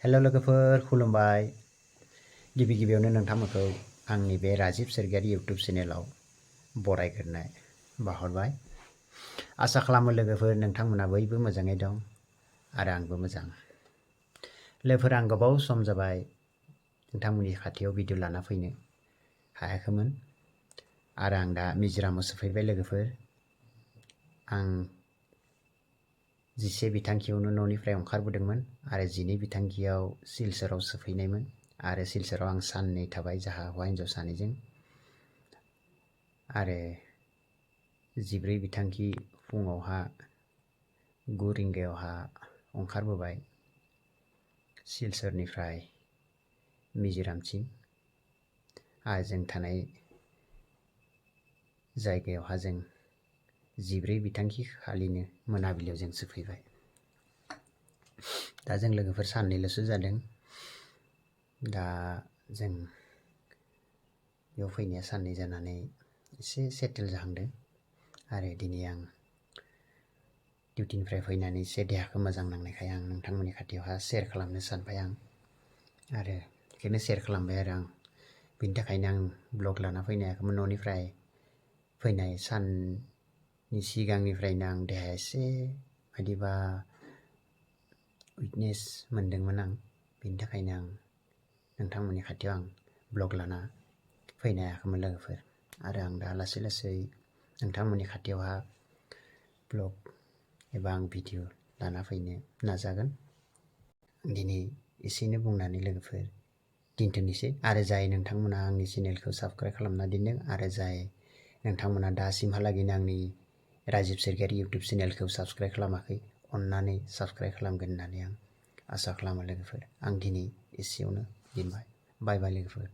हेल' लोगोफोर खुलुमबाय। गिबियावनो नोंथांमोनखौ आंनि बे राजिब सोरगियारि इउटुब चेनेलाव बरायग्रोनाय बाहरबाय। आसा खालामो लोगोफोर नोंथांमोना बयबो मोजाङै दं आरो आंबो मोजां। लोगोफोर आं गोबाव सम जाबाय नोंथांमोननि खाथियाव भिडिअ लाना फैनो हायाखैमोन आरो आं दा मिजोरामाव सफैबाय लोगोफोर। आं 11 बिथांखियावनो न'निफ्राय ओंखारबोदोंमोन आरो 12 बिथांखियाव सिलचराव सफैनायमोन आरो सिलचराव आं साननै थाबाय जाहा हौवा हिन्जाव सानैजों आरो 14 बिथांखि फुङावहा 9 रिंगायावहा ओंखारबोबाय सिलचरनिफ्राय मिजोरामसिम आरो जों थानाय जायगायावहा जों 14 बिथांखि खालिनो मोनाबिलियाव जों सफैबाय। दा जों लोगोफोर साननैल'सो जादों। दा जों बेयाव फैनाया साननै जानानै एसे सेटेल जाहांदों आरो दिनै आं डिउटिनिफ्राय फैनानै एसे देहाखौ मोजां नांनायखाय आं नोंथांमोननि खाथियावहा शेयार खालामनो सानबाय आरो बेखौनो शेयार खालामबाय आरो आं बेनि थाखायनो आं ब्लग लाना फैनो हायाखैमोन। न'निफ्राय फैनाय साननि सिगांनिफ्रायनो आं देहाया एसे बायदिबा उइकनेस मोनदोंमोन आं। बेनि थाखायनो आं नोंथांमोननि खाथियाव आं ब्लग लाना फैनो हायाखैमोन लोगोफोर आरो आं दा लासै लासै नोंथांमोननि खाथियावहा ब्लग एबा आं भिडिअ लाना फैनो नाजागोन। दिनै एसेनो बुंनानै लोगोफोर दोनथ'नोसै आरो जाय नोंथांमोना आंनि चेनेलखौ साबस्क्राइब खालामना दोनदों आरो जाय नोंथांमोना दासिमहालागैनो आंनि राजिब सोरगियारि इउटुब चेनेलखौ साबस्क्राइब खालामाखै अन्नानै साबस्क्राइब खालामगोन होननानै आं आसा खालामो लोगोफोर। आं दिनै एसेयावनो दोनबाय। बाय बाय लोगोफोर।